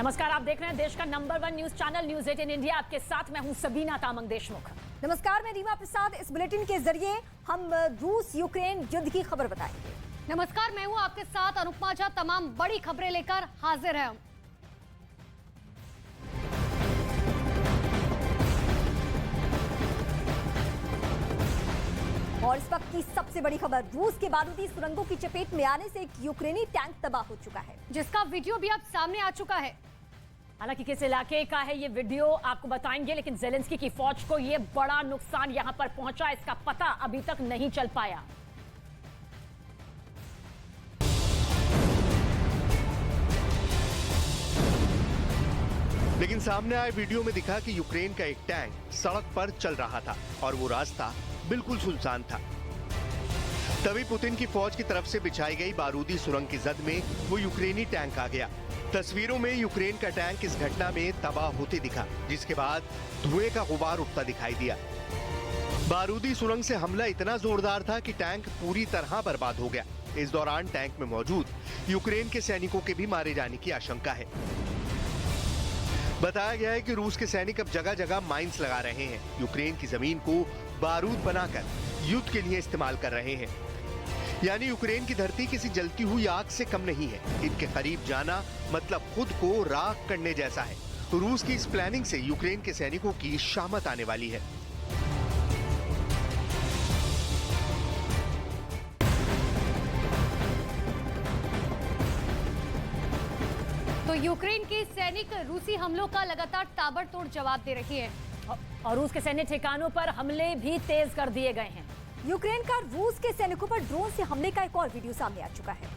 नमस्कार, आप देख रहे हैं देश का number 1 news channel news 18 India. आपके साथ मैं हूं सबीना तामंग देशमुख। नमस्कार, मैं रीमा प्रसाद। इस बुलेटिन के जरिए हम रूस यूक्रेन युद्ध की खबर बताएंगे। नमस्कार, मैं हूं आपके साथ अनुपमा झा। तमाम बड़ी खबरें लेकर हाजिर हैं हम। और इस वक्त की सबसे बड़ी खबर, रूस के बारूदी सुरंगों की चपेट में आने से एक यूक्रेनी टैंक तबाह हो चुका है, जिसका वीडियो भी अब सामने आ चुका है। हालांकि किस इलाके का है ये वीडियो आपको बताएंगे, लेकिन जेलेंस्की की फौज को ये बड़ा नुकसान यहां पर पहुंचा, इसका पता अभी तक नहीं चल पाया। लेकिन सामने आए वीडियो में दिखा कि यूक्रेन का एक टैंक सड़क पर चल रहा था और वो रास्ता बिल्कुल सुनसान था। तभी पुतिन की फौज की तरफ से बिछाई गई बारूदी सुरंग की जद में वो यूक्रेनी टैंक आ गया। तस्वीरों में यूक्रेन का टैंक इस घटना में तबाह होते दिखा, जिसके बाद धुएं का गुबार उठता दिखाई दिया। बारूदी सुरंग से हमला इतना जोरदार था कि टैंक पूरी तरह बर्बाद हो गया। इस दौरान टैंक में मौजूद यूक्रेन के सैनिकों के भी मारे जाने की आशंका है। बताया गया है कि रूस के सैनिक अब जगह जगह माइंस लगा रहे हैं, यूक्रेन की जमीन को बारूद बनाकर युद्ध के लिए इस्तेमाल कर रहे हैं। यानी यूक्रेन की धरती किसी जलती हुई आग से कम नहीं है। इनके करीब जाना मतलब खुद को राख करने जैसा है। रूस की इस प्लानिंग से यूक्रेन के सैनिकों की शामत आने वाली है। तो यूक्रेन के सैनिक रूसी हमलों का लगातार ताबड़तोड़ जवाब दे रही है और रूस के सैन्य ठिकानों पर हमले भी तेज कर दिए गए हैं। यूक्रेन का रूस के सैनिकों पर ड्रोन से हमले का एक और वीडियो सामने आ चुका है।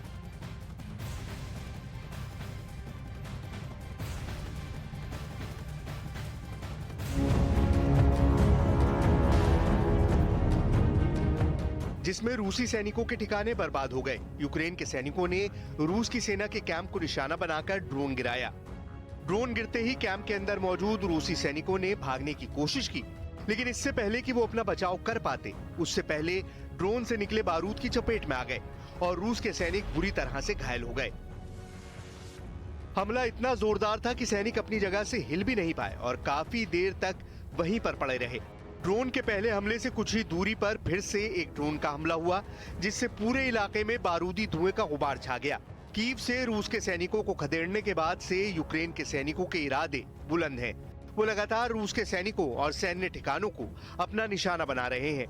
जिसमें रूसी सैनिकों के ठिकाने बर्बाद हो गए। यूक्रेन के सैनिकों ने रूस की सेना के कैंप को निशाना बनाकर ड्रोन गिराया। ड्रोन गिरते ही कैंप के अंदर मौजूद रूसी सैनिकों ने भागने की कोशिश की, लेकिन इससे पहले कि वो अपना बचाव कर पाते, उससे पहले ड्रोन से निकले बारूद की चपेट में आ गए और रूस के सैनिक बुरी तरह से घायल हो गए। हमला इतना जोरदार था कि सैनिक अपनी जगह से हिल भी नहीं पाए और काफी देर तक वहीं पर पड़े रहे। ड्रोन के पहले हमले से कुछ ही दूरी पर फिर से एक ड्रोन का हमला हुआ, जिससे पूरे इलाके में बारूदी धुएं का गुबार छा गया। कीव से रूस के सैनिकों को खदेड़ने के बाद से यूक्रेन के सैनिकों के इरादे बुलंद हैं। वो लगातार रूस के सैनिकों और सैन्य ठिकानों को अपना निशाना बना रहे हैं।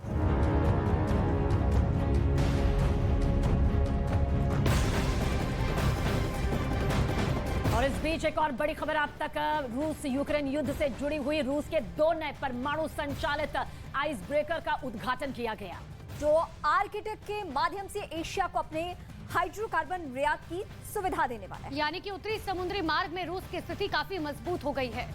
और इस बीच एक और बड़ी खबर आप तक, रूस यूक्रेन युद्ध से जुड़ी हुई। रूस के 2 नए परमाणु संचालित आइस ब्रेकर का उद्घाटन किया गया, जो आर्कटिक के माध्यम से एशिया को अपने हाइड्रोकार्बन निर्यात की सुविधा देने वाला है। यानी कि उत्तरी समुद्री मार्ग में रूस की स्थिति काफी मजबूत हो गई है।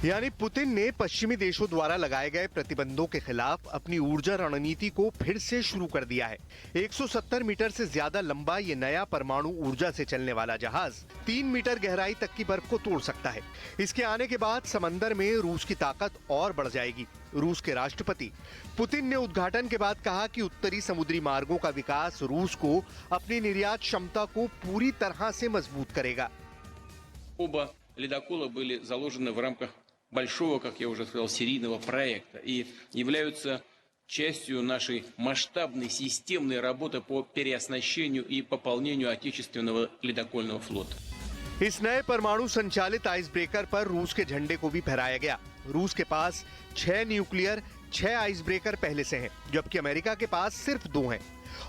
यानी पुतिन ने पश्चिमी देशों द्वारा लगाए गए प्रतिबंधों के खिलाफ अपनी ऊर्जा रणनीति को फिर से शुरू कर दिया है। 170 मीटर से ज्यादा लंबा ये नया परमाणु ऊर्जा से चलने वाला जहाज 3 मीटर गहराई तक की बर्फ को तोड़ सकता है। इसके आने के बाद समंदर में रूस की ताकत और बढ़ जाएगी। रूस के राष्ट्रपति पुतिन ने उद्घाटन के बाद कहा कि उत्तरी समुद्री मार्गों का विकास रूस को अपनी निर्यात क्षमता को पूरी तरह से मजबूत करेगा। Оба ледокола были заложены в рамках большого, как я уже сказал, серийного проекта и являются частью нашей масштабной системной работы по переоснащению и пополнению отечественного ледокольного флота. इस नए परमाणु संचालित आइस ब्रेकर पर रूस के झंडे को भी फहराया गया। रूस के पास 6 न्यूक्लियर 6 आइस ब्रेकर पहले से हैं, जबकि अमेरिका के पास सिर्फ 2 हैं।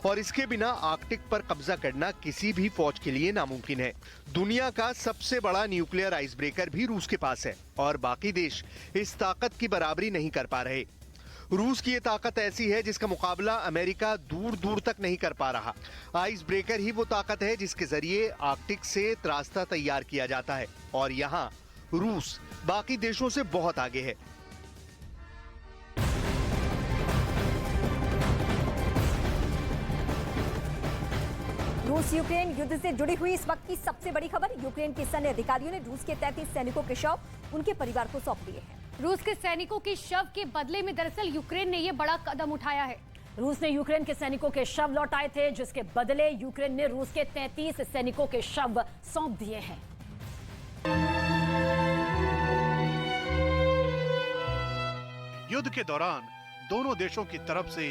और इसके बिना आर्कटिक पर कब्जा करना किसी भी फौज के लिए नामुमकिन है। दुनिया का सबसे बड़ा न्यूक्लियर आइस ब्रेकर भी रूस के पास है और बाकी देश इस ताकत की बराबरी नहीं कर पा रहे। रूस की ये ताकत ऐसी है जिसका मुकाबला अमेरिका दूर दूर तक नहीं कर पा रहा। आइस ब्रेकर ही वो ताकत है जिसके जरिए आर्कटिक से रास्ता तैयार किया जाता है और यहाँ रूस बाकी देशों से बहुत आगे है। रूस यूक्रेन युद्ध से जुड़ी हुई इस वक्त की सबसे बड़ी खबर, यूक्रेन के सैन्य अधिकारियों ने रूस के 33 सैनिकों के शव उनके परिवार को सौंप दिए हैं। रूस के सैनिकों के शव के बदले में दरअसल यूक्रेन ने यह बड़ा कदम उठाया है। रूस ने यूक्रेन के सैनिकों के शव लौटाए थे, जिसके बदले यूक्रेन ने रूस के 33 सैनिकों के शव सौंप दिए हैं। युद्ध के दौरान दोनों देशों की तरफ से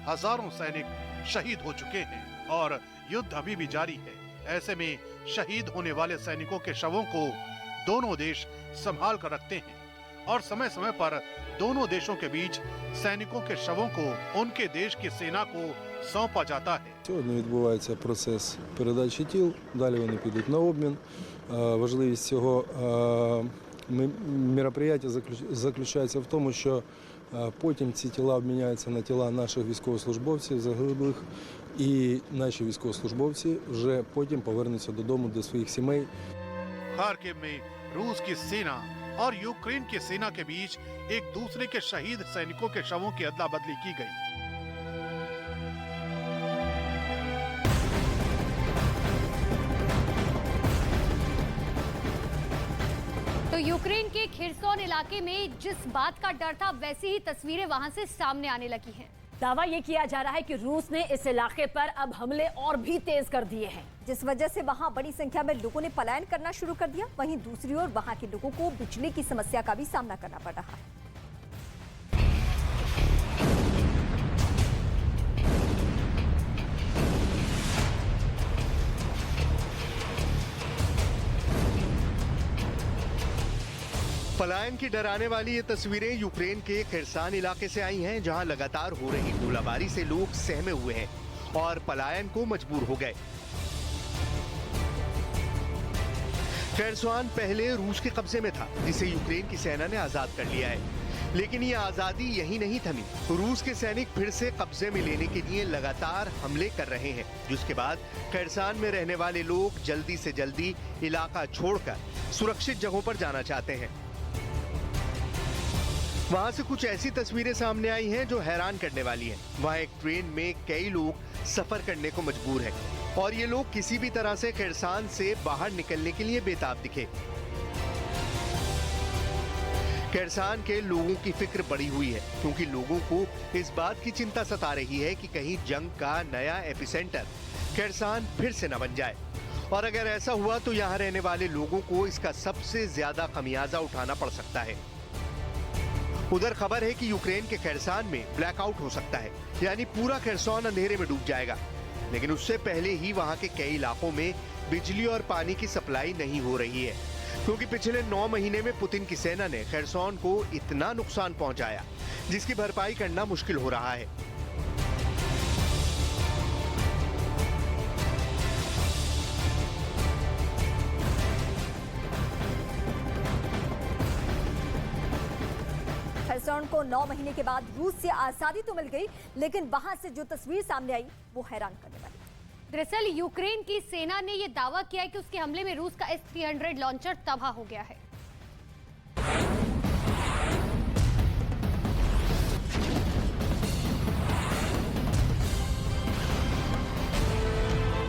हजारों सैनिक शहीद हो चुके हैं और युद्ध अभी भी जारी है। ऐसे में शहीद होने वाले सैनिकों के शवों को दोनों देश संभाल कर रखते हैं और समय समय पर दोनों देशों के बीच सैनिकों के शवों को उनके देश की सेना को сьогодні відбувається процес передачі тіл, далі вони підуть на обмін. Важливість цього мероприятия заключається в тому, що потім ці тіла обміняються на тіла наших військовослужбовців загиблих, і наші військовослужбовці вже потім повернуться додому до своїх сімей. खार्किव में रूस की सेना और यूक्रेन की सेना के बीच एक दूसरे के शहीद सैनिकों के शवों की अदला बदली की गई। तो यूक्रेन के खिरसोन इलाके में जिस बात का डर था, वैसी ही तस्वीरें वहां से सामने आने लगी हैं। दावा यह किया जा रहा है कि रूस ने इस इलाके पर अब हमले और भी तेज कर दिए हैं, जिस वजह से वहां बड़ी संख्या में लोगों ने पलायन करना शुरू कर दिया। वहीं दूसरी ओर वहां के लोगों को बिजली की समस्या का भी सामना करना पड़ रहा है। पलायन की डराने वाली ये तस्वीरें यूक्रेन के खिरसान इलाके से आई हैं, जहां लगातार हो रही गोलाबारी से लोग सहमे हुए हैं और पलायन को मजबूर हो गए। खिरसान पहले रूस के कब्जे में था, जिसे यूक्रेन की सेना ने आजाद कर लिया है। लेकिन ये आजादी यही नहीं थमी। रूस के सैनिक फिर से कब्जे में लेने के लिए लगातार हमले कर रहे हैं, जिसके बाद खिरसान में रहने वाले लोग जल्दी से जल्दी इलाका छोड़कर सुरक्षित जगहों पर जाना चाहते हैं। वहां से कुछ ऐसी तस्वीरें सामने आई हैं जो हैरान करने वाली हैं। वहां एक ट्रेन में कई लोग सफर करने को मजबूर हैं और ये लोग किसी भी तरह से खिरसान से बाहर निकलने के लिए बेताब दिखे। खिरसान के लोगों की फिक्र बढ़ी हुई है, क्योंकि लोगों को इस बात की चिंता सता रही है कि कहीं जंग का नया एपिसेंटर खिरसान फिर से न बन जाए, और अगर ऐसा हुआ तो यहाँ रहने वाले लोगों को इसका सबसे ज्यादा खमियाजा उठाना पड़ सकता है। उधर खबर है कि यूक्रेन के खिरसान में ब्लैकआउट हो सकता है, यानी पूरा खिरसान अंधेरे में डूब जाएगा। लेकिन उससे पहले ही वहां के कई इलाकों में बिजली और पानी की सप्लाई नहीं हो रही है, क्योंकि पिछले 9 महीने में पुतिन की सेना ने खिरसान को इतना नुकसान पहुंचाया, जिसकी भरपाई करना मुश्किल हो रहा है। खरसोन को 9 महीने के बाद रूस से आजादी तो मिल गई, लेकिन वहां से जो तस्वीर सामने आई वो हैरान करने वाली। दरअसल यूक्रेन की सेना ने यह दावा किया है कि उसके हमले में रूस का S-300 लॉन्चर तबाह हो गया है।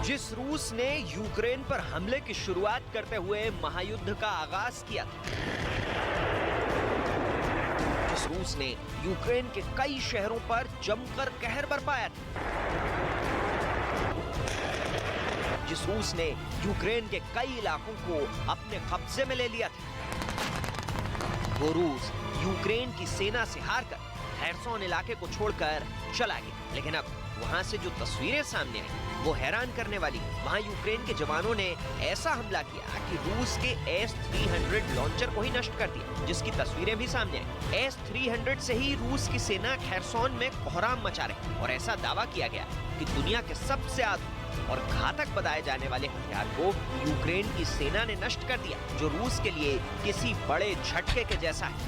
जिस रूस ने यूक्रेन पर हमले की शुरुआत करते हुए महायुद्ध का आगाज किया, जिस रूस ने यूक्रेन के कई शहरों पर जमकर कहर बरपाया था, जिस रूस ने यूक्रेन के कई इलाकों को अपने कब्जे में ले लिया था, वो रूस यूक्रेन की सेना से हारकर खैरसोन इलाके को छोड़कर चला गया। लेकिन अब वहां से जो तस्वीरें सामने आई वो हैरान करने वाली। वहां यूक्रेन के जवानों ने ऐसा हमला किया कि रूस के S-300 लॉन्चर को ही नष्ट कर दिया, जिसकी तस्वीरें भी सामने आई। S-300 से ही रूस की सेना खैरसोन में कोहराम मचा रही और ऐसा दावा किया गया कि दुनिया के सबसे आधुनिक और घातक बताए जाने वाले हथियार को यूक्रेन की सेना ने नष्ट कर दिया, जो रूस के लिए किसी बड़े झटके के जैसा है।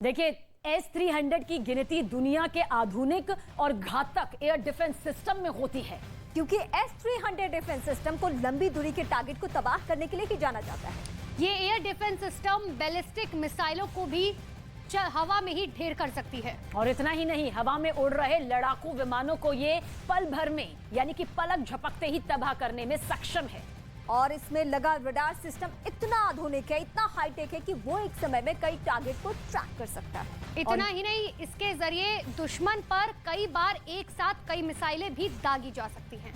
देखिए, S-300 की गिनती दुनिया के आधुनिक और घातक एयर डिफेंस सिस्टम में होती है, क्योंकि S-300 डिफेंस सिस्टम को लंबी दूरी के टारगेट को तबाह करने के लिए ही जाना जाता है। ये एयर डिफेंस सिस्टम बैलिस्टिक मिसाइलों को भी हवा में ही ढेर कर सकती है। और इतना ही नहीं, हवा में उड़ रहे लड़ाकू विमानों को ये पल भर में, यानी कि पलक झपकते ही तबाह करने में सक्षम है। और इसमें लगा रडार सिस्टम इतना आधुनिक है, इतना हाईटेक है कि वो एक समय में कई टारगेट को ट्रैक कर सकता है। इतना ही नहीं, इसके जरिए दुश्मन पर कई बार एक साथ कई मिसाइलें भी दागी जा सकती हैं।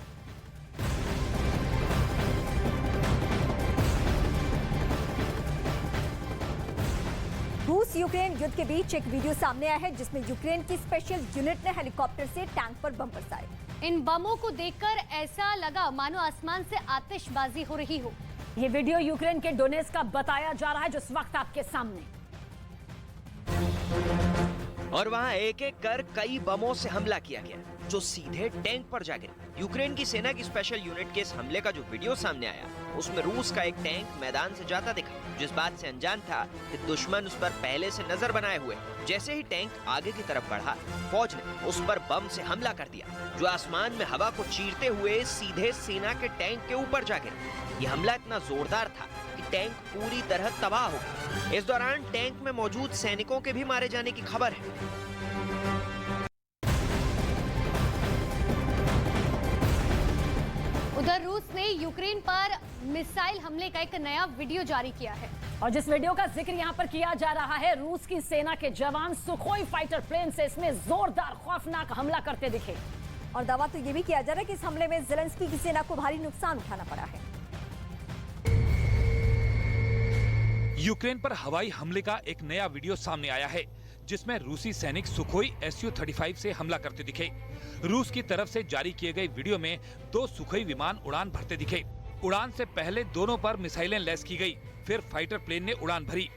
रूस यूक्रेन युद्ध के बीच एक वीडियो सामने आया है जिसमें यूक्रेन की स्पेशल यूनिट ने हेलीकॉप्टर से टैंक पर बम बरसाए। इन बमों को देखकर ऐसा लगा मानो आसमान से आतिशबाजी हो रही हो। ये वीडियो यूक्रेन के डोनेट्स्क का बताया जा रहा है, जो इस वक्त आपके सामने। और वहां एक एक कर कई बमों से हमला किया गया जो सीधे टैंक पर जा गिरे। यूक्रेन की सेना की स्पेशल यूनिट के इस हमले का जो वीडियो सामने आया उसमें रूस का एक टैंक मैदान से जाता दिखा, जिस बात से अनजान था कि दुश्मन उस पर पहले से नजर बनाए हुए। जैसे ही टैंक आगे की तरफ बढ़ा, फौज ने उस पर बम से हमला कर दिया जो आसमान में हवा को चीरते हुए सीधे सेना के टैंक के ऊपर जा गिरा। ये हमला इतना जोरदार था कि टैंक पूरी तरह तबाह हो गया। इस दौरान टैंक में मौजूद सैनिकों के भी मारे जाने की खबर है। उधर रूस ने यूक्रेन पर मिसाइल हमले का एक नया वीडियो जारी किया है। और जिस वीडियो का जिक्र यहाँ पर किया जा रहा है, रूस की सेना के जवान सुखोई फाइटर प्लेन से इसमें जोरदार खौफनाक हमला करते दिखे। और दावा तो ये भी किया जा रहा है कि इस हमले में ज़ेलेंस्की की सेना को भारी नुकसान उठाना पड़ा है। यूक्रेन पर हवाई हमले का एक नया वीडियो सामने आया है जिसमें रूसी सैनिक सुखोई Su-35 से हमला करते दिखे। रूस की तरफ से जारी किए गए वीडियो में 2 सुखोई विमान उड़ान भरते दिखे। उड़ान से पहले दोनों पर मिसाइलें लैस की गई, फिर फाइटर प्लेन ने उड़ान भरी।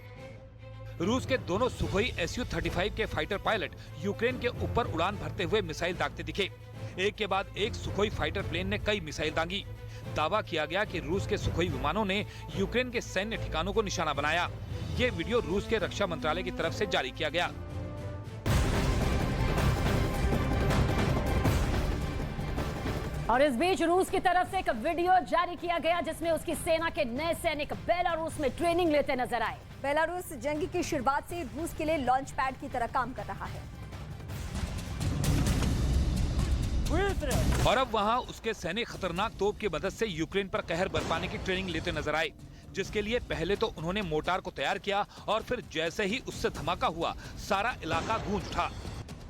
रूस के दोनों सुखोई Su-35 के फाइटर पायलट यूक्रेन के ऊपर उड़ान भरते हुए मिसाइल दागते दिखे। एक के बाद एक सुखोई फाइटर प्लेन ने कई मिसाइल दागी। दावा किया गया कि रूस के सुखोई विमानों ने यूक्रेन के सैन्य ठिकानों को निशाना बनाया। ये वीडियो रूस के रक्षा मंत्रालय की तरफ से जारी किया गया। और इस बीच रूस की तरफ से एक वीडियो जारी किया गया जिसमें उसकी सेना के नए सैनिक बेलारूस में ट्रेनिंग लेते नजर आए। बेलारूस जंग की शुरुआत से रूस के लिए लॉन्च पैड की तरह काम कर रहा है। और अब वहां उसके सैनिक खतरनाक तोप की मदद से यूक्रेन पर कहर बरपाने की ट्रेनिंग लेते नजर आए, जिसके लिए पहले तो उन्होंने मोर्टार को तैयार किया और फिर जैसे ही उससे धमाका हुआ, सारा इलाका गूंज उठा।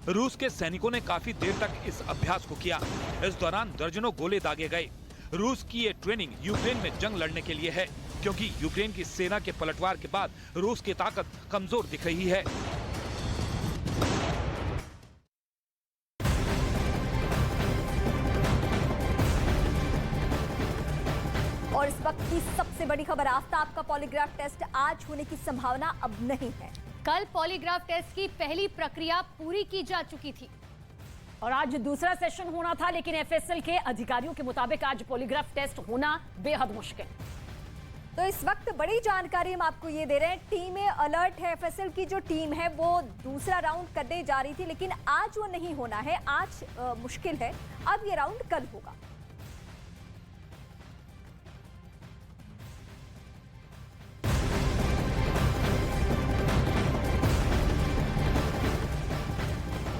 रूस के सैनिकों ने काफी देर तक इस अभ्यास को किया। इस दौरान दर्जनों गोले दागे गए। रूस की ये ट्रेनिंग यूक्रेन में जंग लड़ने के लिए है, क्योंकि यूक्रेन की सेना के पलटवार के बाद रूस की ताकत कमजोर दिख रही है। और इस वक्त की सबसे बड़ी खबर, आफ्ताब का पॉलीग्राफ टेस्ट आज होने की संभावना अब नहीं है। कल पॉलीग्राफ टेस्ट की पहली प्रक्रिया पूरी की जा चुकी थी और आज दूसरा सेशन होना था, लेकिन एफएसएल के अधिकारियों के मुताबिक आज पॉलीग्राफ टेस्ट होना बेहद मुश्किल। तो इस वक्त बड़ी जानकारी हम आपको ये दे रहे हैं, टीमें अलर्ट है। एफएसएल की जो टीम है वो दूसरा राउंड करने जा रही थी, लेकिन आज वो नहीं होना है, आज मुश्किल है। अब ये राउंड कल होगा।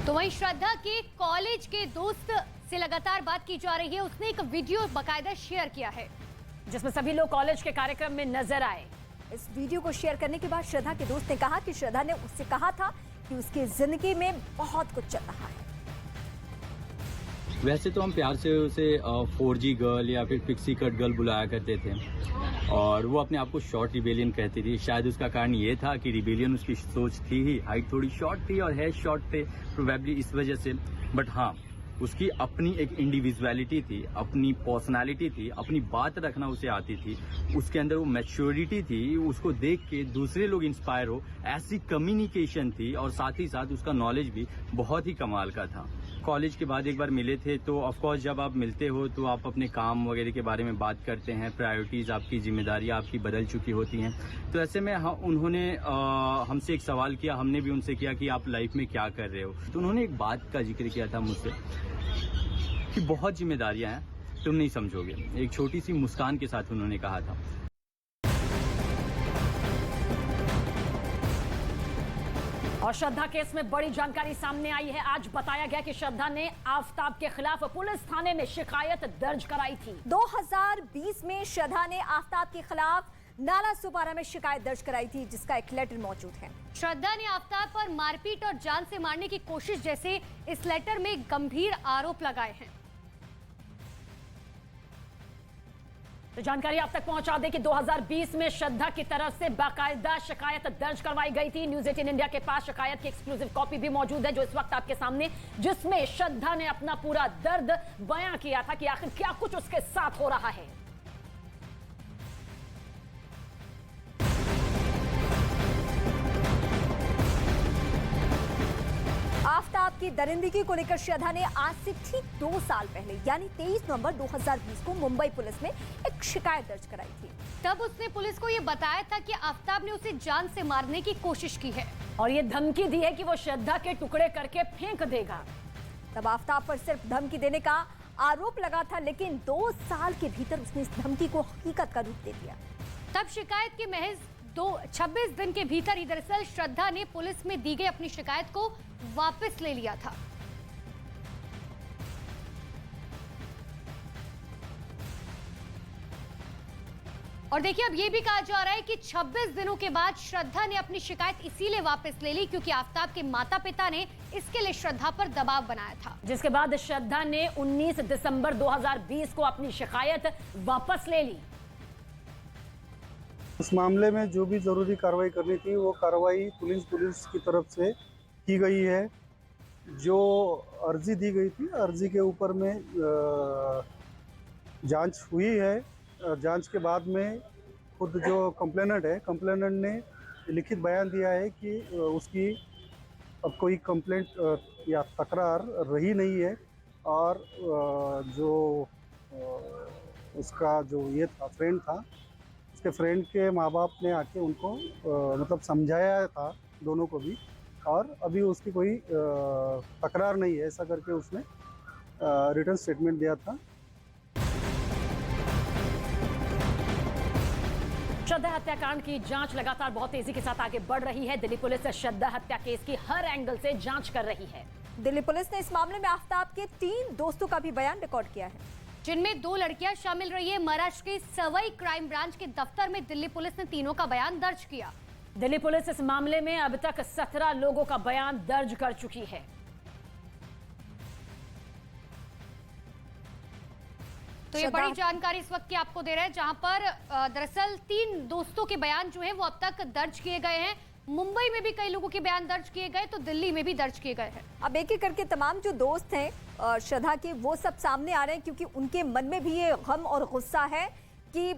तो वहीं श्रद्धा के कॉलेज के दोस्त से लगातार बात की जा रही है। उसने एक वीडियो बकायदा शेयर किया है जिसमें सभी लोग कॉलेज के कार्यक्रम में नजर आए। इस वीडियो को शेयर करने के बाद श्रद्धा के दोस्त ने कहा कि श्रद्धा ने उससे कहा था कि उसकी जिंदगी में बहुत कुछ चल रहा है। वैसे तो हम प्यार से उसे 4G गर्ल या फिर पिक्सी कट गर्ल बुलाया करते थे और वो अपने आप को शॉर्ट रिबेलियन कहती थी। शायद उसका कारण ये था कि रिबेलियन उसकी सोच थी ही, हाइट थोड़ी शॉर्ट थी और हेयर शॉर्ट थे, प्रोबेबली इस वजह से। बट हाँ, उसकी अपनी एक इंडिविजुअलिटी थी, अपनी पर्सनालिटी थी, अपनी बात रखना उसे आती थी, उसके अंदर वो मैच्योरिटी थी। उसको देख के दूसरे लोग इंस्पायर हो, ऐसी कम्युनिकेशन थी और साथ ही साथ उसका नॉलेज भी बहुत ही कमाल का था। कॉलेज के बाद एक बार मिले थे तो ऑफकोर्स जब आप मिलते हो तो आप अपने काम वगैरह के बारे में बात करते हैं, प्रायोरिटीज़ आपकी, जिम्मेदारियां आपकी बदल चुकी होती हैं। तो ऐसे में उन्होंने हमसे एक सवाल किया, हमने भी उनसे किया कि आप लाइफ में क्या कर रहे हो। तो उन्होंने एक बात का जिक्र किया था मुझसे कि बहुत जिम्मेदारियां हैं, तुम नहीं समझोगे। एक छोटी सी मुस्कान के साथ उन्होंने कहा था। और श्रद्धा केस में बड़ी जानकारी सामने आई है। आज बताया गया कि श्रद्धा ने आफताब के खिलाफ पुलिस थाने में शिकायत दर्ज कराई थी। 2020 में श्रद्धा ने आफताब के खिलाफ नाला सुपारा में शिकायत दर्ज कराई थी, जिसका एक लेटर मौजूद है। श्रद्धा ने आफताब पर मारपीट और जान से मारने की कोशिश जैसे इस लेटर में गंभीर आरोप लगाए हैं। तो जानकारी आप तक पहुंचा दें कि 2020 में श्रद्धा की तरफ से बाकायदा शिकायत दर्ज करवाई गई थी। न्यूज 18 इंडिया के पास शिकायत की एक्सक्लूसिव कॉपी भी मौजूद है, जो इस वक्त आपके सामने, जिसमें श्रद्धा ने अपना पूरा दर्द बयां किया था कि आखिर क्या कुछ उसके साथ हो रहा है। आफताब की दरिंदगी को लेकर श्रद्धा ने आज से ठीक 2 साल पहले यानी 23 नवंबर 2020 को मुंबई पुलिस में एक शिकायत दर्ज कराई थी। तब उसने पुलिस को ये बताया था कि आफताब ने उसे जान से मारने की कोशिश की है और ये धमकी दी है कि वो श्रद्धा के टुकड़े करके फेंक देगा। तब आफताब पर सिर्फ धमकी देने का आरोप लगा था, लेकिन 2 साल के भीतर उसने इस धमकी को हकीकत का रूप दे दिया। तब शिकायत के महज 26 दिन के भीतर ही दरअसल श्रद्धा ने पुलिस में दी गई अपनी शिकायत को वापस ले लिया था। और देखिए, अब यह भी कहा जा रहा है कि 26 दिनों के बाद श्रद्धा ने अपनी शिकायत इसीलिए वापस ले ली क्योंकि आफताब के माता पिता ने इसके लिए श्रद्धा पर दबाव बनाया था, जिसके बाद श्रद्धा ने 19 दिसंबर 2020 को अपनी शिकायत वापस ले ली। इस मामले में जो भी जरूरी कार्रवाई करनी थी वो कार्रवाई पुलिस की तरफ से की गई है। जो अर्जी दी गई थी, अर्जी के ऊपर में जांच हुई है। जांच के बाद में खुद जो कंप्लेनेंट ने लिखित बयान दिया है कि उसकी अब कोई कंप्लेंट या तकरार रही नहीं है और जो उसका जो ये था फ्रेंड था, उसके फ्रेंड के माँ बाप ने आके उनको मतलब समझाया था दोनों को भी, और अभी उसकी कोई तकरार नहीं है, ऐसा करके उसने रिटर्न स्टेटमेंट दिया था। श्रद्धा हत्याकांड की जांच लगातार बहुत तेजी के साथ आगे बढ़ रही है। दिल्ली पुलिस श्रद्धा हत्या केस की हर एंगल से जांच कर रही है। दिल्ली पुलिस ने इस मामले में आफताब के 3 दोस्तों का भी बयान रिकॉर्ड किया है, जिनमें 2 लड़कियां शामिल रही है। महाराष्ट्र के सवाई क्राइम ब्रांच के दफ्तर में दिल्ली पुलिस ने तीनों का बयान दर्ज किया। दिल्ली पुलिस इस मामले में अब तक 17 लोगों का बयान दर्ज कर चुकी है। तो ये बड़ी जानकारी इस वक्त की आपको दे रहे हैं, जहां पर दरअसल 3 दोस्तों के बयान जो है वो अब तक दर्ज किए गए हैं। मुंबई में भी कई लोगों के बयान दर्ज किए गए, तो दिल्ली में भी दर्ज किए गए हैं। अब एक एक करके तमाम जो दोस्त हैं श्रद्धा के, वो सब सामने आ रहे हैं, क्योंकि उनके मन में भी ये गम और गुस्सा है कि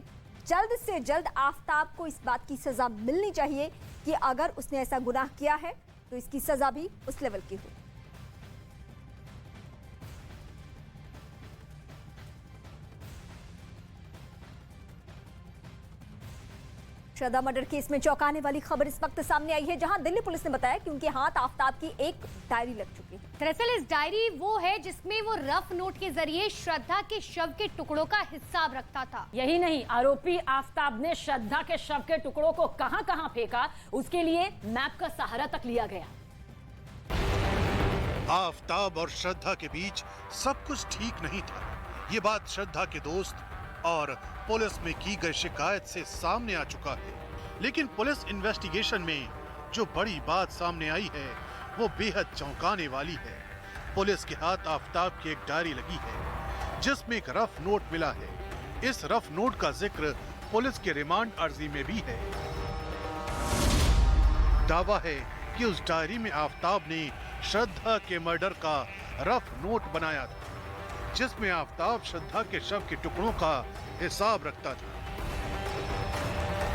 जल्द से जल्द आफताब को इस बात की सजा मिलनी चाहिए कि अगर उसने ऐसा गुनाह किया है तो इसकी सजा भी उस लेवल की हो। श्रद्धा मर्डर केस में चौंकाने वाली खबर इस वक्त सामने आई है, जहां दिल्ली पुलिस ने बताया कि उनके हाथ आफताब की एक डायरी लग चुकी है। दरअसल इस डायरी वो है जिसमें वो रफ नोट के जरिए श्रद्धा के शव के टुकड़ों का हिसाब रखता था। यही नहीं, आरोपी आफताब ने श्रद्धा के शव के टुकड़ों को कहां-कहां फेंका, उसके लिए मैप का सहारा तक लिया गया। आफताब और श्रद्धा के बीच सब कुछ ठीक नहीं था। ये बात श्रद्धा के दोस्त और पुलिस में की गई शिकायत से सामने आ चुका है। लेकिन पुलिस इन्वेस्टिगेशन में जो बड़ी बात सामने आई है वो बेहद चौंकाने वाली है। पुलिस के हाथ आफताब की एक डायरी लगी है जिसमें एक रफ नोट मिला है। इस रफ नोट का जिक्र पुलिस के रिमांड अर्जी में भी है। दावा है कि उस डायरी में आफताब ने श्रद्धा के मर्डर का रफ नोट बनाया था, जिसमें आफताब श्रद्धा के शव के टुकड़ों का हिसाब रखता था।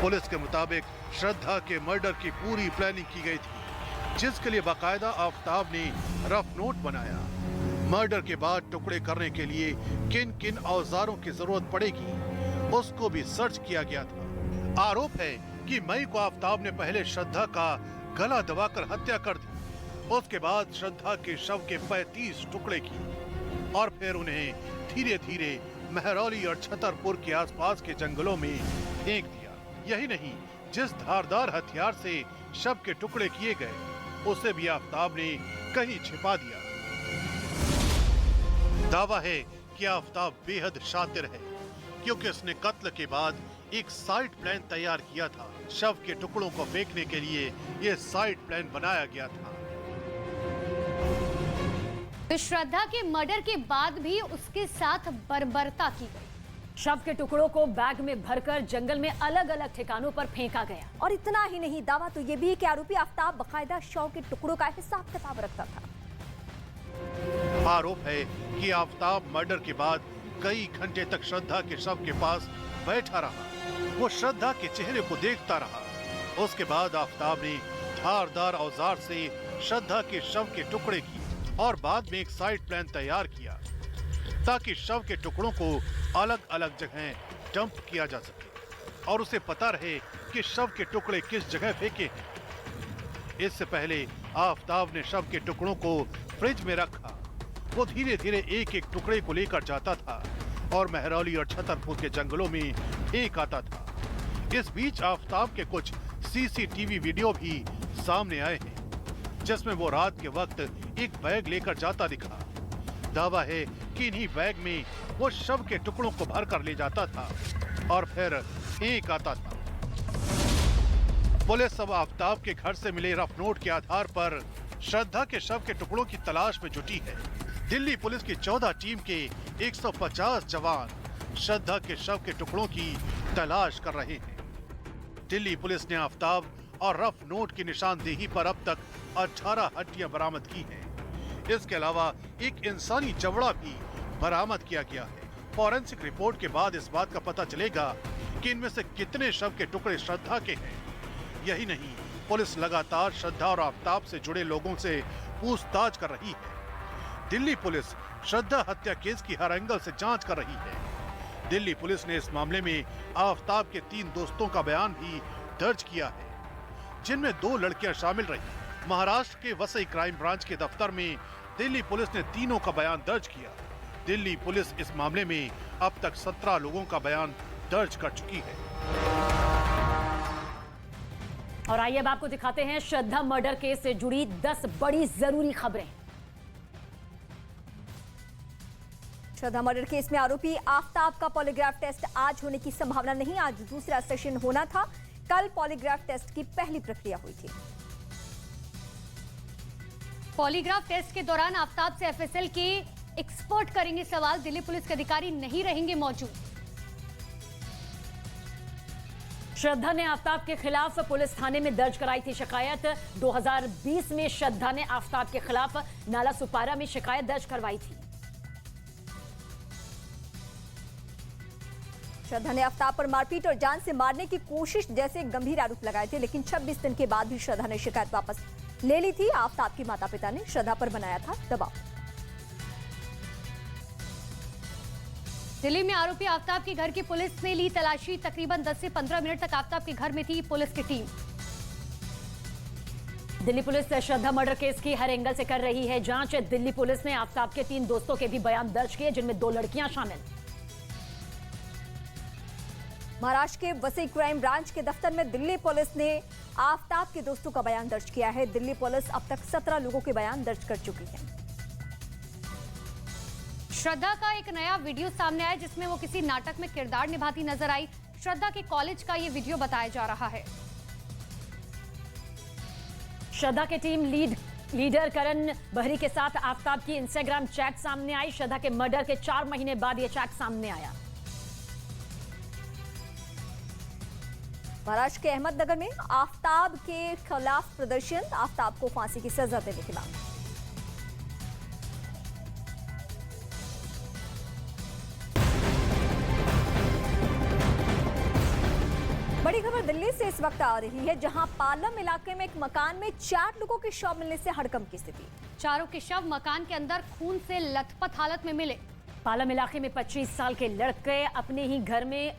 पुलिस के मुताबिक श्रद्धा के मर्डर की पूरी प्लानिंग की गई थी, जिसके लिए बाकायदा आफताब ने रफ नोट बनाया। मर्डर के बाद टुकड़े करने के लिए किन किन औजारों की जरूरत पड़ेगी, उसको भी सर्च किया गया था। आरोप है कि मई को आफताब ने पहले श्रद्धा का गला दबाकर हत्या कर दी, उसके बाद श्रद्धा के शव के 35 टुकड़े किए और फिर उन्हें धीरे धीरे महरौली और छतरपुर के आसपास के जंगलों में फेंक दिया। यही नहीं, जिस धारदार हथियार से शव के टुकड़े किए गए उसे भी आफताब ने कहीं छिपा दिया। दावा है कि आफताब बेहद शातिर है, क्योंकि उसने कत्ल के बाद एक साइड प्लान तैयार किया था। शव के टुकड़ों को फेंकने के लिए यह साइड प्लान बनाया गया था। तो श्रद्धा के मर्डर के बाद भी उसके साथ बर्बरता की गई। शव के टुकड़ों को बैग में भरकर जंगल में अलग अलग ठिकानों पर फेंका गया। और इतना ही नहीं, दावा तो ये भी है कि आरोपी आफताब बकायदा शव के टुकड़ों का हिसाब किताब रखता था। आरोप है कि आफताब मर्डर के बाद कई घंटे तक श्रद्धा के शव के पास बैठा रहा। वो श्रद्धा के चेहरे को देखता रहा। उसके बाद आफताब ने धारदार औजार से श्रद्धा के शव के टुकड़े किए और बाद में एक साइड प्लान तैयार किया ताकि शव के टुकड़ों को अलग अलग जगह डंप किया जा सके और उसे पता रहे कि शव के टुकड़े किस जगह फेंके हैं। इससे पहले आफताब ने शव के टुकड़ों को फ्रिज में रखा। वो धीरे धीरे एक एक टुकड़े को लेकर जाता था और महरौली और छतरपुर के जंगलों में फेंक आता था। इस बीच आफताब के कुछ सीसीटीवी वीडियो भी सामने आए हैं, जिसमें वो रात के वक्त एक बैग लेकर जाता दिखा। दावा है कि इन्हीं बैग में वो शव के टुकड़ों को भर कर ले जाता था और फिर फेंक आता था। पुलिस अब आफताब के घर से मिले रफ नोट के आधार पर श्रद्धा के शव के टुकड़ों की तलाश में जुटी है। दिल्ली पुलिस की 14 टीम के 150 जवान श्रद्धा के शव के टुकड़ों की तलाश कर रहे हैं। दिल्ली पुलिस ने आफताब और रफ नोट की निशानदेही पर अब तक 18 हड्डियां बरामद की हैं। इसके अलावा एक इंसानी जबड़ा भी बरामद किया गया है। फॉरेंसिक रिपोर्ट के बाद इस बात का पता चलेगा कि इनमें से कितने शव के टुकड़े श्रद्धा के हैं। यही नहीं, पुलिस लगातार श्रद्धा और आफताब से जुड़े लोगों से पूछताछ कर रही है। दिल्ली पुलिस श्रद्धा हत्या केस की हर एंगल से जांच कर रही है। दिल्ली पुलिस ने इस मामले में आफताब के 3 दोस्तों का बयान भी दर्ज किया है, जिनमें 2 लड़कियां शामिल रही। महाराष्ट्र के वसई क्राइम ब्रांच के दफ्तर में दिल्ली पुलिस ने तीनों का बयान दर्ज किया। दिल्ली पुलिस इस मामले में अब तक 17 लोगों का बयान दर्ज कर चुकी है। और आइए अब आपको दिखाते हैं श्रद्धा मर्डर केस से जुड़ी 10 बड़ी जरूरी खबरें। श्रद्धा मर्डर केस में आरोपी आफताब का पॉलीग्राफ टेस्ट आज होने की संभावना नहीं। आज दूसरा सेशन होना था। कल पॉलीग्राफ टेस्ट की पहली प्रक्रिया हुई थी। पॉलीग्राफ टेस्ट के दौरान आफताब से एफएसएल के एक्सपर्ट करेंगे सवाल। दिल्ली पुलिस के अधिकारी नहीं रहेंगे मौजूद। श्रद्धा ने आफताब के खिलाफ पुलिस थाने में दर्ज कराई थी शिकायत। 2020 में श्रद्धा ने आफताब के खिलाफ नाला सुपारा में शिकायत दर्ज करवाई थी। श्रद्धा ने आफताब पर मारपीट और जान से मारने की कोशिश जैसे गंभीर आरोप लगाए थे, लेकिन 26 दिन के बाद भी श्रद्धा ने शिकायत वापस ले ली थी। आफताब के माता पिता ने श्रद्धा पर बनाया था दबाव। दिल्ली में आरोपी आफताब के घर की पुलिस ने ली तलाशी। तकरीबन 10 से 15 मिनट तक आफताब के घर में थी पुलिस की टीम। दिल्ली पुलिस श्रद्धा मर्डर केस की हर एंगल से कर रही है जांच। दिल्ली पुलिस ने आफताब के 3 दोस्तों के भी बयान दर्ज किए, जिनमें 2 लड़कियां शामिल। महाराष्ट्र के वसई क्राइम ब्रांच के दफ्तर में दिल्ली पुलिस ने आफताब के दोस्तों का बयान दर्ज किया है। दिल्ली पुलिस अब तक 17 लोगों के बयान दर्ज कर चुकी है। श्रद्धा का एक नया वीडियो सामने आया, जिसमें वो किसी नाटक में किरदार निभाती नजर आई। श्रद्धा के कॉलेज का ये वीडियो बताया जा रहा है। श्रद्धा के टीम लीडर करण बहरी के साथ आफताब की इंस्टाग्राम चैट सामने आई। श्रद्धा के मर्डर के 4 महीने बाद यह चैट सामने आया। महाराष्ट्र के अहमदनगर में आफताब के खिलाफ प्रदर्शन। आफताब को फांसी की सजा देने की मांग। बड़ी खबर दिल्ली से इस वक्त आ रही है, जहां पालम इलाके में एक मकान में 4 लोगों के शव मिलने से हड़कंप की स्थिति। चारों के शव मकान के अंदर खून से लथपथ हालत में मिले। पालम इलाके में 25 साल के लड़के अपने ही घर में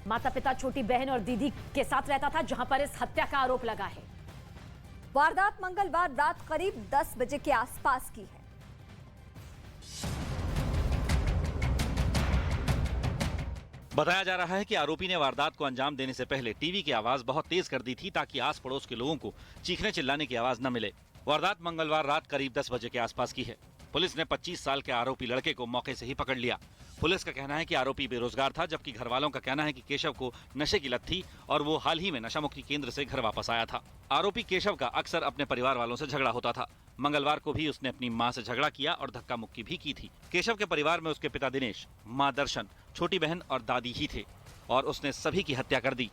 माता पिता, छोटी बहन और दीदी के साथ रहता था, जहां पर इस हत्या का आरोप लगा है। वारदात मंगलवार रात करीब 10 बजे के आसपास की है। बताया जा रहा है कि आरोपी ने वारदात को अंजाम देने से पहले टीवी की आवाज बहुत तेज कर दी थी, ताकि आस पड़ोस के लोगों को चीखने चिल्लाने की आवाज न मिले। वारदात मंगलवार रात करीब 10 बजे के आसपास की है। पुलिस ने 25 साल के आरोपी लड़के को मौके से ही पकड़ लिया। पुलिस का कहना है कि आरोपी बेरोजगार था, जबकि घर वालों का कहना है कि केशव को नशे की लत थी और वो हाल ही में नशा मुक्ति केंद्र से घर वापस आया था। आरोपी केशव का अक्सर अपने परिवार वालों से झगड़ा होता था। मंगलवार को भी उसने अपनी मां से झगड़ा किया और धक्का मुक्की भी की थी। केशव के परिवार में उसके पिता दिनेश, मां दर्शन, छोटी बहन और दादी ही थे और उसने सभी की हत्या कर दी।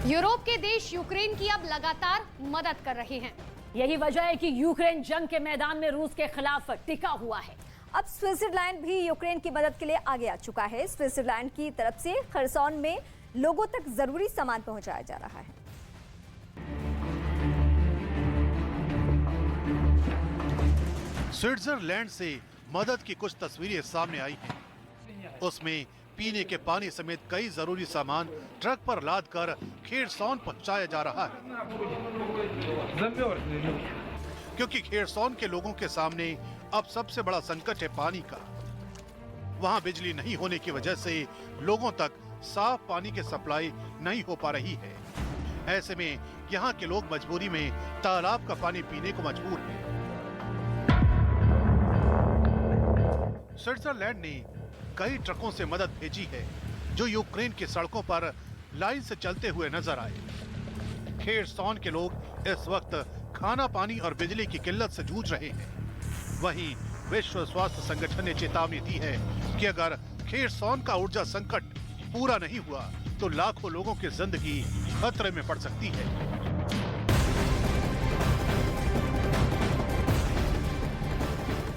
यूरोप के देश यूक्रेन की अब लगातार मदद कर रहे हैं। यही वजह है कि यूक्रेन जंग के मैदान में रूस के खिलाफ टिका हुआ है। अब स्विट्जरलैंड भी यूक्रेन की मदद के लिए आगे आ चुका है। स्विट्जरलैंड की तरफ से खरसोन में लोगों तक जरूरी सामान पहुंचाया जा रहा है। स्विट्जरलैंड से मदद की कुछ तस्वीरें सामने आई हैं। उसमें पीने के पानी समेत कई जरूरी सामान ट्रक पर लाद कर खेरसौन पहुंचाया जा रहा है, क्योंकि खेरसौन के लोगों के सामने अब सबसे बड़ा संकट है पानी का। वहां बिजली नहीं होने की वजह से लोगों तक साफ पानी की सप्लाई नहीं हो पा रही है। ऐसे में यहाँ के लोग मजबूरी में तालाब का पानी पीने को मजबूर हैं। स्विट्जरलैंड ने कई ट्रकों से मदद भेजी है, जो यूक्रेन की सड़कों पर लाइन से चलते हुए नजर आए। खेरसौन के लोग इस वक्त खाना, पानी और बिजली की किल्लत से जूझ रहे हैं। वहीं विश्व स्वास्थ्य संगठन ने चेतावनी दी है कि अगर खेरसौन का ऊर्जा संकट पूरा नहीं हुआ तो लाखों लोगों की जिंदगी खतरे में पड़ सकती है।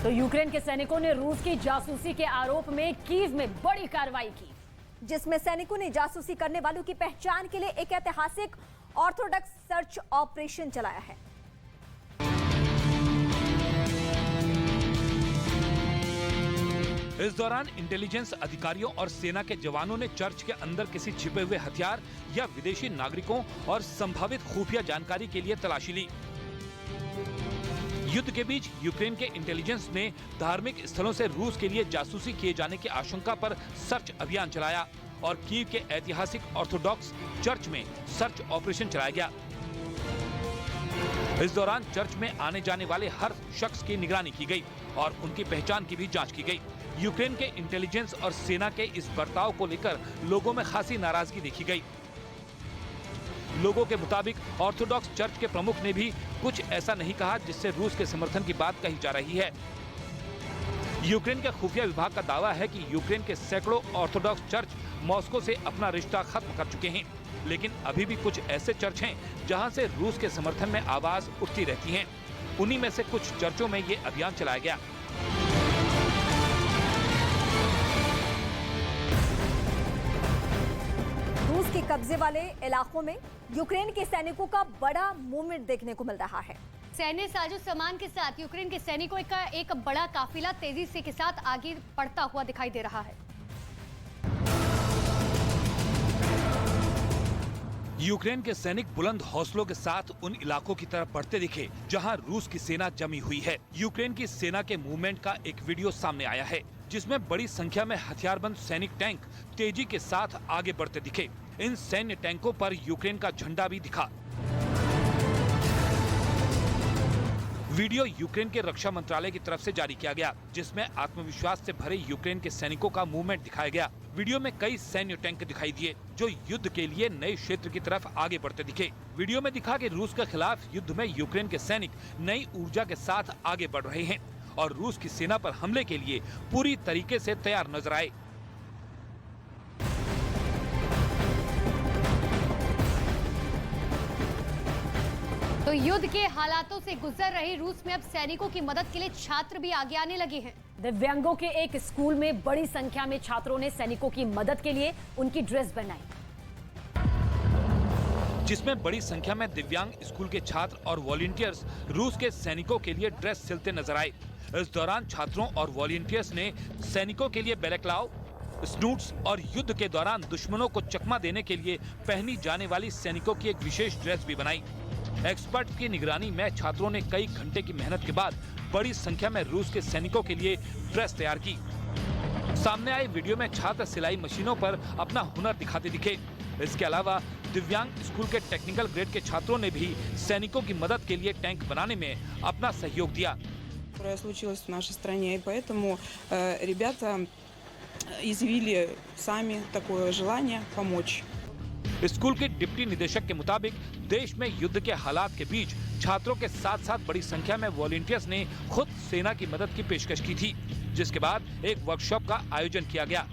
तो यूक्रेन के सैनिकों ने रूस की जासूसी के आरोप में कीव में बड़ी कार्रवाई की, जिसमें सैनिकों ने जासूसी करने वालों की पहचान के लिए एक ऐतिहासिक ऑर्थोडॉक्स सर्च ऑपरेशन चलाया है। इस दौरान इंटेलिजेंस अधिकारियों और सेना के जवानों ने चर्च के अंदर किसी छिपे हुए हथियार या विदेशी नागरिकों और संभावित खुफिया जानकारी के लिए तलाशी ली। युद्ध के बीच यूक्रेन के इंटेलिजेंस ने धार्मिक स्थलों से रूस के लिए जासूसी किए जाने की आशंका पर सर्च अभियान चलाया और कीव के ऐतिहासिक ऑर्थोडॉक्स चर्च में सर्च ऑपरेशन चलाया गया। इस दौरान चर्च में आने जाने वाले हर शख्स की निगरानी की गई और उनकी पहचान की भी जांच की गई। यूक्रेन के इंटेलिजेंस और सेना के इस बर्ताव को लेकर लोगों में खासी नाराजगी देखी गई। लोगों के मुताबिक ऑर्थोडॉक्स चर्च के प्रमुख ने भी कुछ ऐसा नहीं कहा जिससे रूस के समर्थन की बात कही जा रही है। यूक्रेन के खुफिया विभाग का दावा है कि यूक्रेन के सैकड़ों ऑर्थोडॉक्स चर्च मॉस्को से अपना रिश्ता खत्म कर चुके हैं, लेकिन अभी भी कुछ ऐसे चर्च हैं जहां से रूस के समर्थन में आवाज उठती रहती है। उन्हीं में से कुछ चर्चों में ये अभियान चलाया गया। रूस के कब्जे वाले इलाकों में यूक्रेन के सैनिकों का बड़ा मूवमेंट देखने को मिल रहा है। सैन्य साजो सामान के साथ यूक्रेन के सैनिकों का एक बड़ा काफिला तेजी से के साथ आगे बढ़ता हुआ दिखाई दे रहा है। यूक्रेन के सैनिक बुलंद हौसलों के साथ उन इलाकों की तरफ बढ़ते दिखे जहां रूस की सेना जमी हुई है। यूक्रेन की सेना के मूवमेंट का एक वीडियो सामने आया है, जिसमें बड़ी संख्या में हथियारबंद सैनिक टैंक तेजी के साथ आगे बढ़ते दिखे। इन सैन्य टैंकों पर यूक्रेन का झंडा भी दिखा। वीडियो यूक्रेन के रक्षा मंत्रालय की तरफ से जारी किया गया, जिसमें आत्मविश्वास से भरे यूक्रेन के सैनिकों का मूवमेंट दिखाया गया। वीडियो में कई सैन्य टैंक दिखाई दिए जो युद्ध के लिए नए क्षेत्र की तरफ आगे बढ़ते दिखे। वीडियो में दिखा कि रूस के खिलाफ युद्ध में यूक्रेन के सैनिक नई ऊर्जा के साथ आगे बढ़ रहे हैं और रूस की सेना पर हमले के लिए पूरी तरीके से तैयार नजर आए। तो युद्ध के हालातों से गुजर रही रूस में अब सैनिकों की मदद के लिए छात्र भी आगे आने लगे हैं। दिव्यांगों के एक स्कूल में बड़ी संख्या में छात्रों ने सैनिकों की मदद के लिए उनकी ड्रेस बनाई, जिसमें बड़ी संख्या में दिव्यांग स्कूल के छात्र और वॉलंटियर्स रूस के सैनिकों के लिए ड्रेस सिलते नजर आए। इस दौरान छात्रों और वॉलंटियर्स ने सैनिकों के लिए बैलेक्लाव, स्नूट्स और युद्ध के दौरान दुश्मनों को चकमा देने के लिए पहनी जाने वाली सैनिकों की एक विशेष ड्रेस भी बनाई। एक्सपर्ट की निगरानी में छात्रों ने कई घंटे की मेहनत के बाद बड़ी संख्या में रूस के सैनिकों के लिए ड्रेस तैयार की। सामने आए वीडियो में छात्र सिलाई मशीनों पर अपना हुनर दिखाते दिखे। इसके अलावा दिव्यांग स्कूल के टेक्निकल ग्रेड के छात्रों ने भी सैनिकों की मदद के लिए टैंक बनाने में अपना सहयोग दिया। Которое случилось в нашей стране, и поэтому ребята изъявили сами такое желание помочь. स्कूल के डिप्टी निदेशक के मुताबिक देश में युद्ध के हालात के बीच छात्रों के साथ साथ बड़ी संख्या में वॉलंटियर्स ने खुद सेना की मदद की पेशकश की थी, जिसके बाद एक वर्कशॉप का आयोजन किया गया।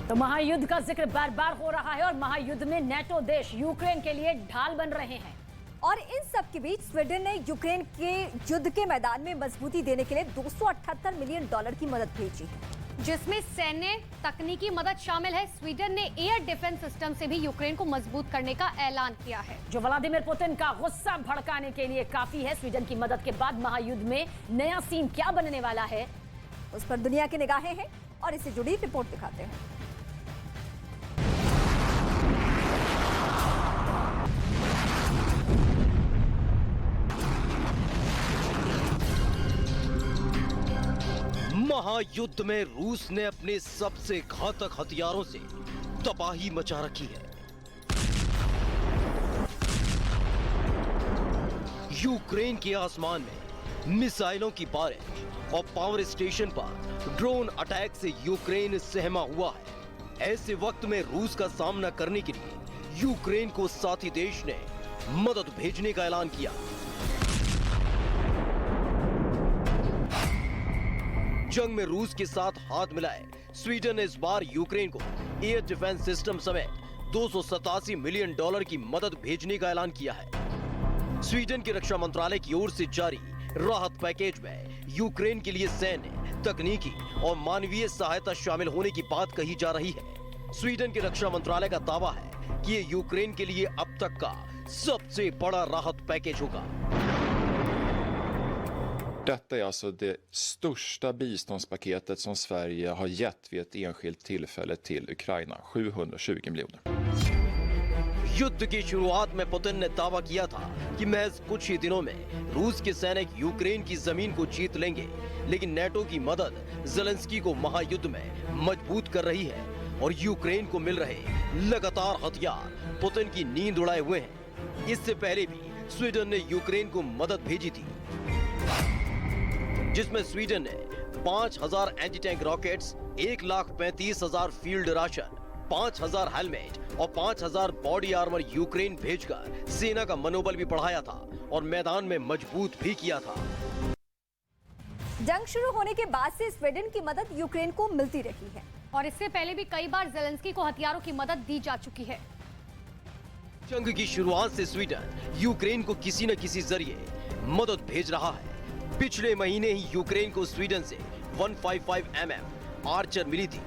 तो महायुद्ध का जिक्र बार बार हो रहा है और महायुद्ध में नेटो देश यूक्रेन के लिए ढाल बन रहे हैं। और इन सब के बीच स्वीडन ने यूक्रेन के युद्ध के मैदान में मजबूती देने के लिए $278 मिलियन की मदद भेजी है, जिसमें सैन्य तकनीकी मदद शामिल है। स्वीडन ने एयर डिफेंस सिस्टम से भी यूक्रेन को मजबूत करने का ऐलान किया है, जो व्लादिमीर पुतिन का गुस्सा भड़काने के लिए काफी है। स्वीडन की मदद के बाद महायुद्ध में नया सीन क्या बनने वाला है, उस पर दुनिया की निगाहें हैं और इससे जुड़ी रिपोर्ट दिखाते हैं। महायुद्ध में रूस ने अपने सबसे घातक हथियारों से तबाही मचा रखी है। यूक्रेन के आसमान में मिसाइलों की बारिश और पावर स्टेशन पर ड्रोन अटैक से यूक्रेन सहमा हुआ है। ऐसे वक्त में रूस का सामना करने के लिए यूक्रेन को साथी देश ने मदद भेजने का ऐलान किया। जंग में रूस के साथ हाथ मिलाए स्वीडन ने इस बार यूक्रेन को एयर डिफेंस सिस्टम समेत $287 मिलियन की मदद भेजने का ऐलान किया है। स्वीडन के रक्षा मंत्रालय की ओर से जारी राहत पैकेज में यूक्रेन के लिए सैन्य, तकनीकी और मानवीय सहायता शामिल होने की बात कही जा रही है। स्वीडन के रक्षा मंत्रालय का दावा है कि ये यूक्रेन के लिए अब तक का सबसे बड़ा राहत पैकेज होगा। Detta är alltså det största biståndspaketet som Sverige har gett vid ett enskilt tillfälle till Ukraina, 720 miljoner. युद्ध की शुरुआत में पुतिन ने दावा किया था कि महज कुछ ही दिनों में रूस के सैनिक यूक्रेन की जमीन को जीत लेंगे, लेकिन नेटो की मदद ज़ेलेंस्की को महायुद्ध में मजबूत कर रही है और यूक्रेन को मिल रहे लगातार हथियार पुतिन की नींद उड़ाए हुए हैं। इससे पहले भी स्वीडन ने यूक्रेन को मदद भेजी थी, जिसमें स्वीडन ने 5000 anti tank rockets, 1,35,000 field ration, 5000 helmet और 5000 बॉडी आर्मर यूक्रेन भेजकर सेना का मनोबल भी बढ़ाया था और मैदान में मजबूत भी किया था। जंग शुरू होने के बाद से स्वीडन की मदद यूक्रेन को मिलती रही है और इससे पहले भी कई बार ज़ेलेंस्की को हथियारों की मदद दी जा चुकी है। जंग की शुरुआत से स्वीडन यूक्रेन को किसी न किसी जरिए मदद भेज रहा है। पिछले महीने ही यूक्रेन को स्वीडन से 155 mm आर्चर मिली थी।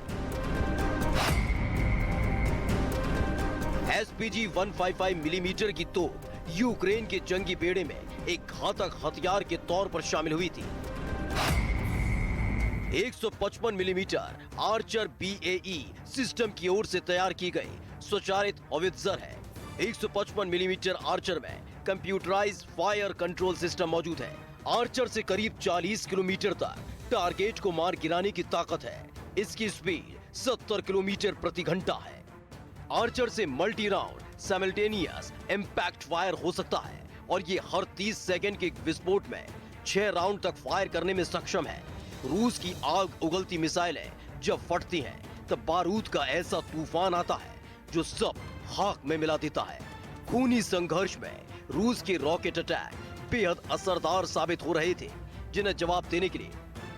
एसपीजी 155 मिलीमीटर की तोप यूक्रेन के जंगी बेड़े में एक घातक हथियार के तौर पर शामिल हुई थी। 155 मिलीमीटर आर्चर BAE सिस्टम की ओर से तैयार की गई स्वचालित होवित्जर है। 155 मिलीमीटर आर्चर में कंप्यूटराइज्ड फायर कंट्रोल सिस्टम मौजूद है। आर्चर से करीब 40 किलोमीटर तक टारगेट को मार गिराने की ताकत है। इसकी स्पीड 70 किलोमीटर प्रति घंटा है। आर्चर से multi round simultaneous impact fire हो सकता है और ये हर 30 सेकंड के विस्फोट में 6 राउंड तक फायर करने में सक्षम है। रूस की आग उगलती मिसाइलें जब फटती हैं तब बारूद का ऐसा तूफान आता है जो सब खाक में मिला देता है। खूनी संघर्ष में रूस के रॉकेट अटैक बेहद असरदार साबित हो रहे थे, जिन्हें जवाब देने के लिए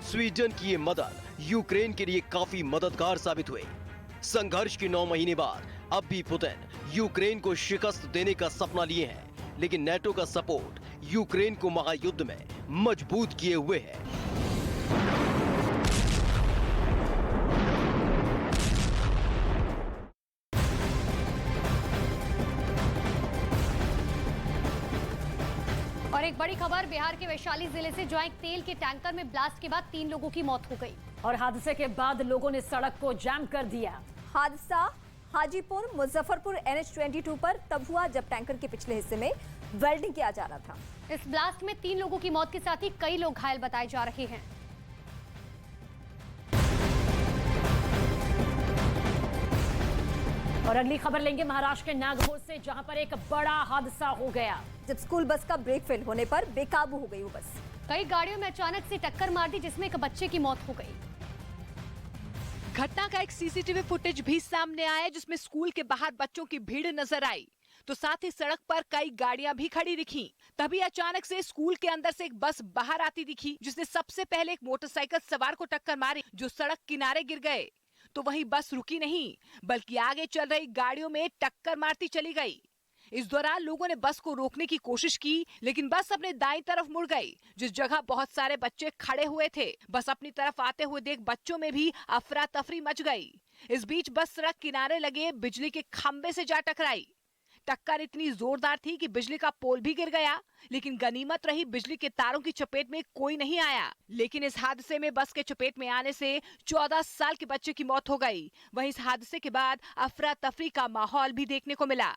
स्वीडन की ये मदद यूक्रेन के लिए काफी मददगार साबित हुई। संघर्ष के 9 महीने बाद अब भी पुतिन यूक्रेन को शिकस्त देने का सपना लिए हैं, लेकिन नेटो का सपोर्ट यूक्रेन को महायुद्ध में मजबूत किए हुए है। और एक बड़ी खबर बिहार के वैशाली जिले से, जहां एक तेल के टैंकर में ब्लास्ट के बाद 3 लोगों की मौत हो गई और हादसे के बाद लोगों ने सड़क को जाम कर दिया। हादसा हाजीपुर मुजफ्फरपुर NH22 पर तब हुआ जब टैंकर के पिछले हिस्से में वेल्डिंग किया जा रहा था। इस ब्लास्ट में 3 लोगों की मौत के साथ ही कई लोग घायल बताए जा रहे हैं। और अगली खबर लेंगे महाराष्ट्र के नागपुर से, जहां पर एक बड़ा हादसा हो गया जब स्कूल बस का ब्रेक फेल होने पर बेकाबू हो गई वो बस। कई गाड़ियों में अचानक से टक्कर मार दी, जिसमें एक बच्चे की मौत हो गई। घटना का एक सीसीटीवी फुटेज भी सामने आया, जिसमें स्कूल के बाहर बच्चों की भीड़ नजर आई, तो साथ ही सड़क पर कई गाड़ियां भी खड़ी दिखी। तभी अचानक से स्कूल के अंदर से एक बस बाहर आती दिखी, जिसने सबसे पहले एक मोटरसाइकिल सवार को टक्कर मारी, जो सड़क किनारे गिर गए। तो वहीं बस रुकी नहीं, बल्कि आगे चल रही गाड़ियों में टक्कर मारती चली गई। इस दौरान लोगों ने बस को रोकने की कोशिश की, लेकिन बस अपने दाईं तरफ मुड़ गई, जिस जगह बहुत सारे बच्चे खड़े हुए थे। बस अपनी तरफ आते हुए देख बच्चों में भी अफरा तफरी मच गई। इस बीच बस सड़क किनारे लगे बिजली के खंबे से जा टकराई। टक्कर इतनी जोरदार थी कि बिजली का पोल भी गिर गया, लेकिन गनीमत रही बिजली के तारों की चपेट में कोई नहीं आया। लेकिन इस हादसे में बस के चपेट में आने से 14 साल के बच्चे की मौत हो गई। वहीं इस हादसे के बाद अफरा तफरी का माहौल भी देखने को मिला।